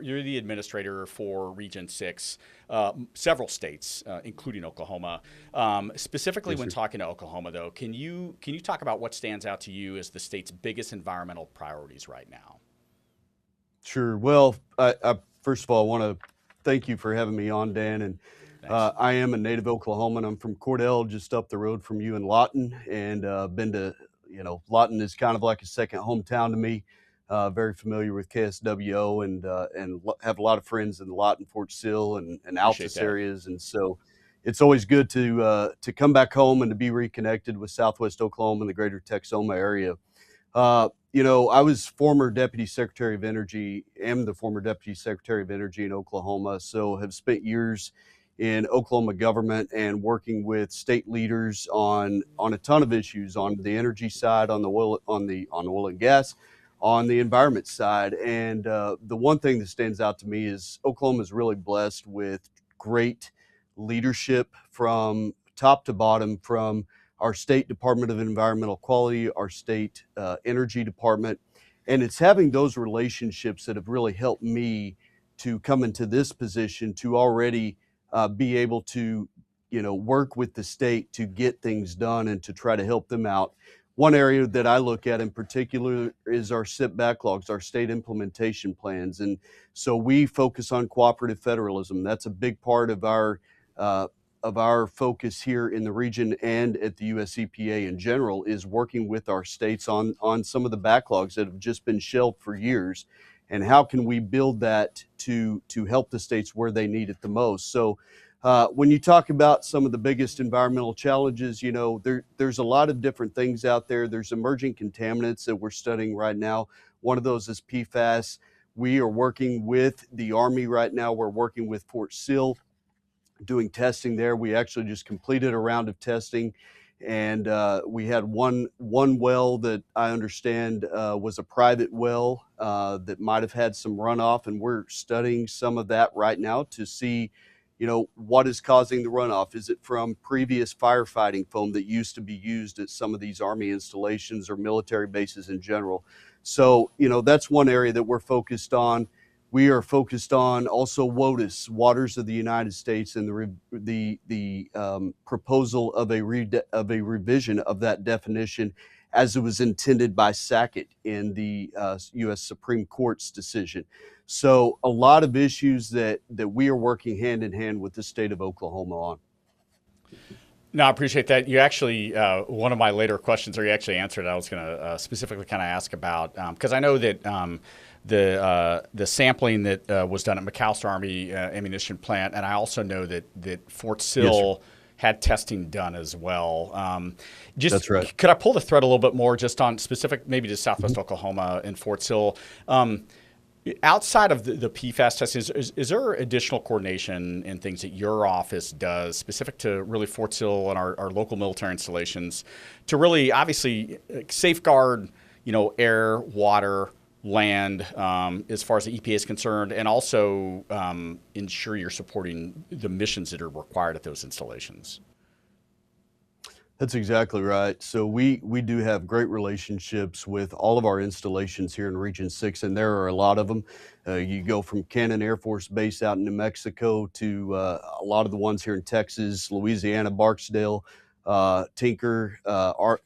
you're the administrator for Region 6, several states, including Oklahoma. Specifically, Yes, when sir. talking to Oklahoma, though, can you talk about what stands out to you as the state's biggest environmental priorities right now? Sure. Well, I first of all, I want to thank you for having me on, Dan. And Thanks. I am a native Oklahoman. I'm from Cordell, just up the road from you in Lawton, and been to, Lawton is kind of like a second hometown to me. Very familiar with KSWO, and have a lot of friends in the Lawton, Fort Sill, and Appreciate Altus that. areas, and so it's always good to come back home and to be reconnected with Southwest Oklahoma and the greater Texoma area. I was former Deputy Secretary of Energy, am the former Deputy Secretary of Energy in Oklahoma, so have spent years in Oklahoma government and working with state leaders on a ton of issues on the energy side, on the oil and gas, on the environment side. And the one thing that stands out to me is Oklahoma is really blessed with great leadership from top to bottom, from our state Department of Environmental Quality, our state energy department. And it's having those relationships that have really helped me to come into this position to already be able to, work with the state to get things done and to try to help them out. One area that I look at in particular is our SIP backlogs, our state implementation plans. And so we focus on cooperative federalism. That's a big part uh, of our focus here in the region and at the US EPA in general, is working with our states on some of the backlogs that have just been shelved for years, and how can we build that to help the states where they need it the most. So when you talk about some of the biggest environmental challenges, there's a lot of different things out there. There's emerging contaminants that we're studying right now. One of those is PFAS. We are working with the Army right now. We're working with Fort Sill, doing testing there. We actually just completed a round of testing, and we had one well that I understand was a private well that might have had some runoff, and we're studying some of that right now to see, what is causing the runoff. Is it from previous firefighting foam that used to be used at some of these Army installations or military bases in general? So, that's one area that we're focused on. We are focused on also WOTUS, Waters of the United States, and the proposal of a revision of that definition as it was intended by Sackett in the U.S. Supreme Court's decision. So a lot of issues that we are working hand in hand with the state of Oklahoma on. No, I appreciate that. You actually, one of my later questions, or you actually answered it, I was going to specifically kind of ask about, because I know that the sampling that was done at McAllister Army Ammunition Plant, and I also know that Fort Sill had testing done as well. That's right. Could I pull the thread a little bit more just on specific, maybe to Southwest Oklahoma and Fort Sill? Outside of the PFAS testing, is there additional coordination and things that your office does specific to really Fort Sill and our local military installations to really obviously safeguard, air, water, land, as far as the EPA is concerned, and also ensure you're supporting the missions that are required at those installations? That's exactly right. So we do have great relationships with all of our installations here in Region 6, and there are a lot of them. You go from Cannon Air Force Base out in New Mexico to a lot of the ones here in Texas, Louisiana, Barksdale, Tinker.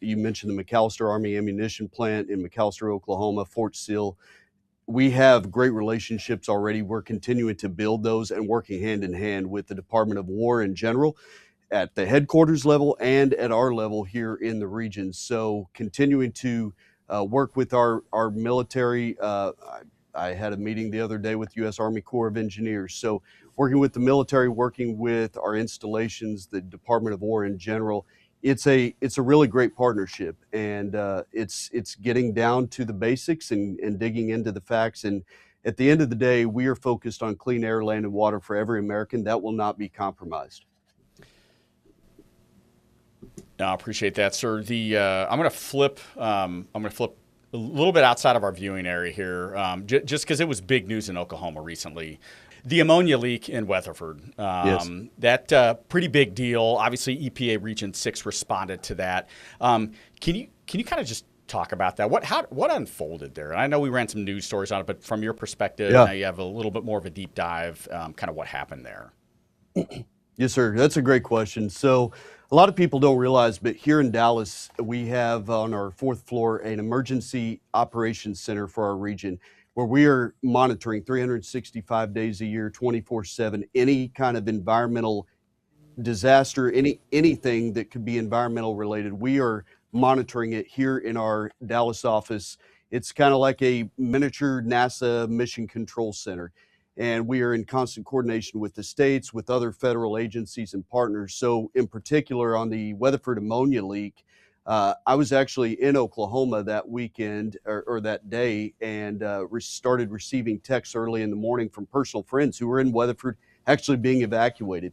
You mentioned the McAllister Army Ammunition Plant in McAllister, Oklahoma, Fort Sill. We have great relationships already. We're continuing to build those and working hand in hand with the Department of War in general, at the headquarters level and at our level here in the region. So continuing to work with our military. I had a meeting the other day with U.S. Army Corps of Engineers. So working with the military, working with our installations, the Department of War in general. It's a really great partnership, and it's getting down to the basics and digging into the facts. And at the end of the day, we are focused on clean air, land, and water for every American. That will not be compromised. No, I appreciate that, sir. I'm going to flip. I'm going to flip a little bit outside of our viewing area here, just because it was big news in Oklahoma recently. The ammonia leak in Weatherford. Yes. That pretty big deal. Obviously, EPA Region 6 responded to that. Can you kind of just talk about that. What unfolded there? I know we ran some news stories on it, but from your perspective, Yeah. now you have a little bit more of a deep dive, kind of what happened there. Yes, sir. That's a great question. So, a lot of people don't realize, but here in Dallas, we have on our fourth floor an emergency operations center for our region where we are monitoring 365 days a year, 24/7, any kind of environmental disaster, anything that could be environmental related. We are monitoring it here in our Dallas office. It's kind of like a miniature NASA mission control center. And we are in constant coordination with the states, with other federal agencies and partners. So, in particular, on the Weatherford ammonia leak, I was actually in Oklahoma that weekend or that day and started receiving texts early in the morning from personal friends who were in Weatherford actually being evacuated.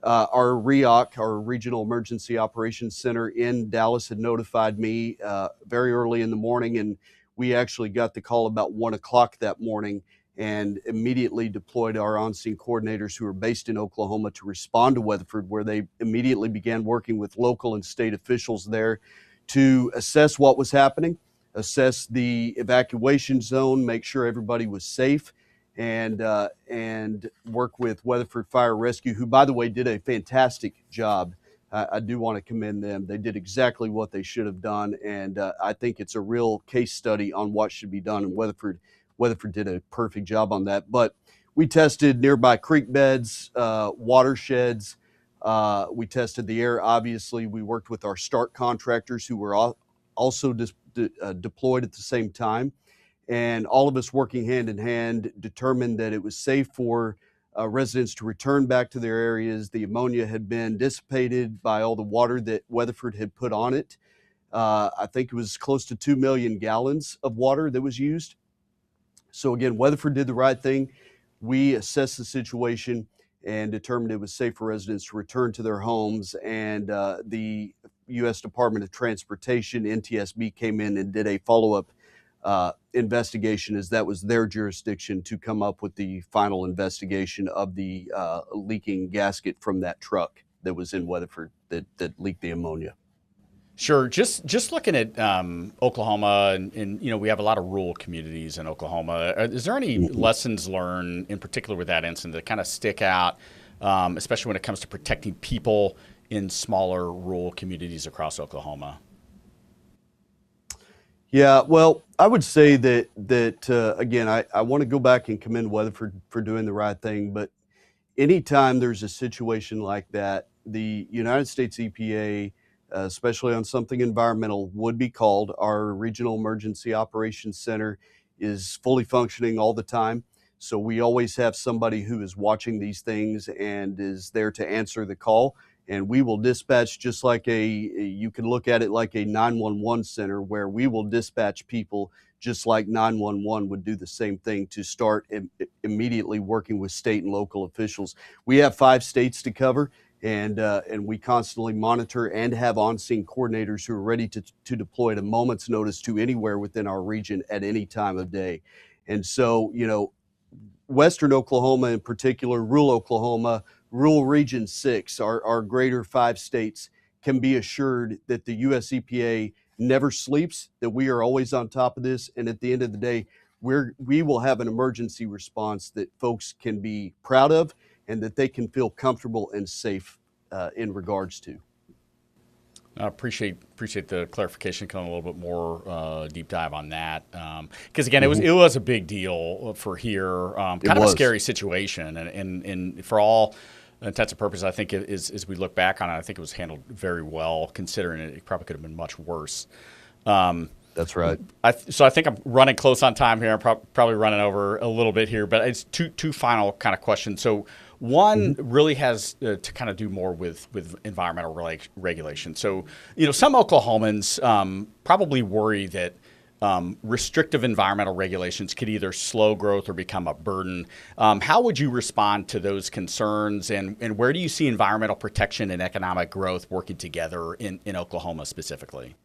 Our REOC, our Regional Emergency Operations Center in Dallas, had notified me very early in the morning, and we actually got the call about 1 o'clock that morning and immediately deployed our on-scene coordinators who are based in Oklahoma to respond to Weatherford, where they immediately began working with local and state officials there to assess what was happening, assess the evacuation zone, make sure everybody was safe, and work with Weatherford Fire Rescue, who, by the way, did a fantastic job. I do want to commend them. They did exactly what they should have done, and I think it's a real case study on what should be done. And Weatherford did a perfect job on that. But we tested nearby creek beds, watersheds. We tested the air. Obviously, we worked with our START contractors who were also deployed at the same time. And all of us working hand in hand determined that it was safe for residents to return back to their areas. The ammonia had been dissipated by all the water that Weatherford had put on it. I think it was close to 2 million gallons of water that was used. So again, Weatherford did the right thing. We assessed the situation and determined it was safe for residents to return to their homes. And the U.S. Department of Transportation, NTSB, came in and did a follow-up investigation, as that was their jurisdiction to come up with the final investigation of the leaking gasket from that truck that was in Weatherford that leaked the ammonia. Sure. Just looking at Oklahoma, and we have a lot of rural communities in Oklahoma. Is there any Mhm. lessons learned, in particular with that incident, that kind of stick out, especially when it comes to protecting people in smaller rural communities across Oklahoma? Yeah, well, I would say that again, I want to go back and commend Weatherford for doing the right thing, but anytime there's a situation like that, the United States EPA, especially on something environmental, would be called. Our Regional Emergency Operations Center is fully functioning all the time. So we always have somebody who is watching these things and is there to answer the call. And we will dispatch just like you can look at it like a 911 center where we will dispatch people just like 911 would do the same thing to start immediately working with state and local officials. We have 5 states to cover, and we constantly monitor and have on-scene coordinators who are ready to deploy at a moment's notice to anywhere within our region at any time of day. And so, Western Oklahoma in particular, rural Oklahoma, rural Region 6, our greater 5 states, can be assured that the US EPA never sleeps, that we are always on top of this. And at the end of the day, we will have an emergency response that folks can be proud of and that they can feel comfortable and safe in regards to. I appreciate the clarification, kind of a little bit more deep dive on that, because again, Mhm. it was a big deal for here, It kind of a was. scary situation, and for all intents and purposes, I think as we look back on it, I think it was handled very well, considering it probably could have been much worse. Um, That's right. so I think I'm running close on time here. I'm probably running over a little bit here, but it's two final kind of questions. So one Mhm. really has to kind of do more with environmental regulation. So some Oklahomans probably worry that restrictive environmental regulations could either slow growth or become a burden. How would you respond to those concerns, and where do you see environmental protection and economic growth working together in Oklahoma specifically?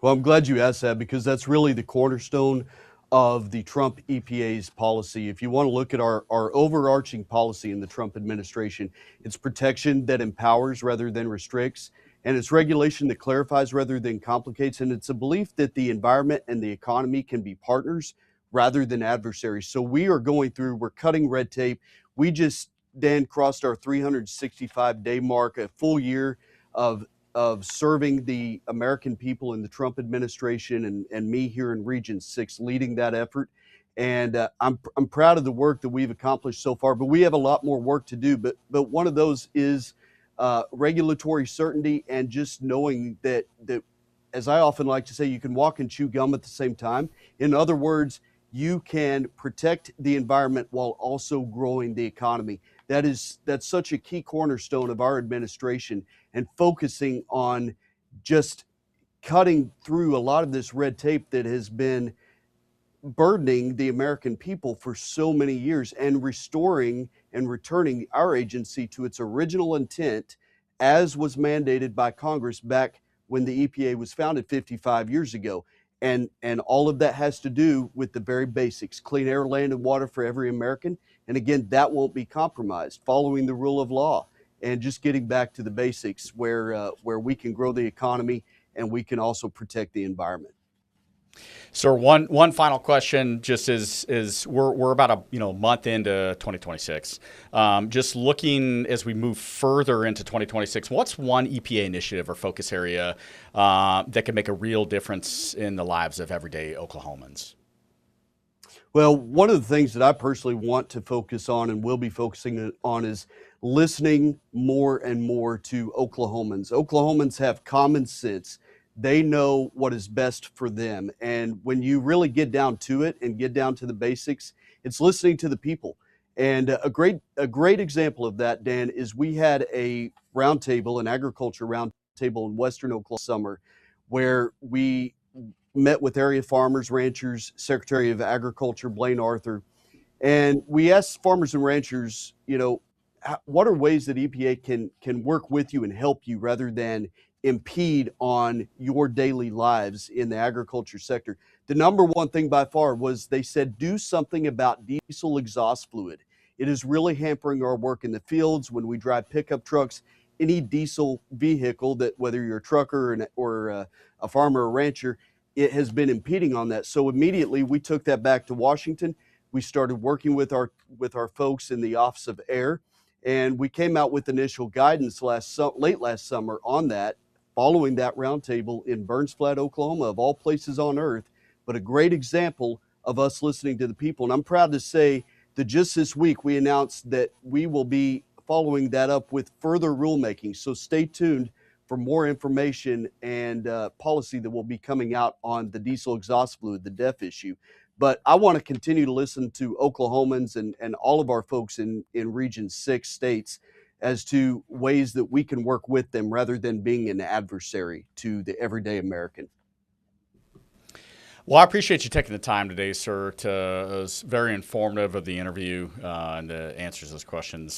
Well, I'm glad you asked that because that's really the cornerstone of the Trump EPA's policy. If you want to look at our overarching policy in the Trump administration, it's protection that empowers rather than restricts. And it's regulation that clarifies rather than complicates. And it's a belief that the environment and the economy can be partners rather than adversaries. So we're cutting red tape. We just then crossed our 365-day mark, a full year of serving the American people in the Trump administration, and me here in Region 6 leading that effort. And I'm proud of the work that we've accomplished so far, but we have a lot more work to do. But one of those is regulatory certainty, and just knowing that, as I often like to say, you can walk and chew gum at the same time. In other words, you can protect the environment while also growing the economy. That's such a key cornerstone of our administration, and focusing on just cutting through a lot of this red tape that has been burdening the American people for so many years, and restoring and returning our agency to its original intent as was mandated by Congress back when the EPA was founded 55 years ago. And all of that has to do with the very basics: clean air, land, and water for every American. And again, that won't be compromised, following the rule of law and just getting back to the basics, where we can grow the economy and we can also protect the environment. So one final question, just is we're about a month into 2026. Just looking as we move further into 2026, what's one EPA initiative or focus area that can make a real difference in the lives of everyday Oklahomans? Well, one of the things that I personally want to focus on and will be focusing on is listening more and more to Oklahomans. Oklahomans have common sense. They know what is best for them. And when you really get down to it and get down to the basics, it's listening to the people. And a great example of that, Dan, is we had a roundtable, an agriculture roundtable in Western Oklahoma summer, where we met with area farmers, ranchers, Secretary of Agriculture Blaine Arthur, and we asked farmers and ranchers, what are ways that EPA can work with you and help you rather than impede on your daily lives in the agriculture sector. The number one thing by far was, they said, do something about diesel exhaust fluid. It is really hampering our work in the fields when we drive pickup trucks. Any diesel vehicle, that whether you're a trucker or a farmer or rancher, it has been impeding on that. So immediately we took that back to Washington. We started working with our folks in the Office of Air, and we came out with initial guidance late last summer on that, following that roundtable in Burns Flat, Oklahoma, of all places on earth. But a great example of us listening to the people. And I'm proud to say that just this week we announced that we will be following that up with further rulemaking. So stay tuned for more information and policy that will be coming out on the diesel exhaust fluid, the DEF issue. But I want to continue to listen to Oklahomans and all of our folks in Region 6 states as to ways that we can work with them rather than being an adversary to the everyday American. Well, I appreciate you taking the time today, sir. It was very informative of the interview and the answers to those questions.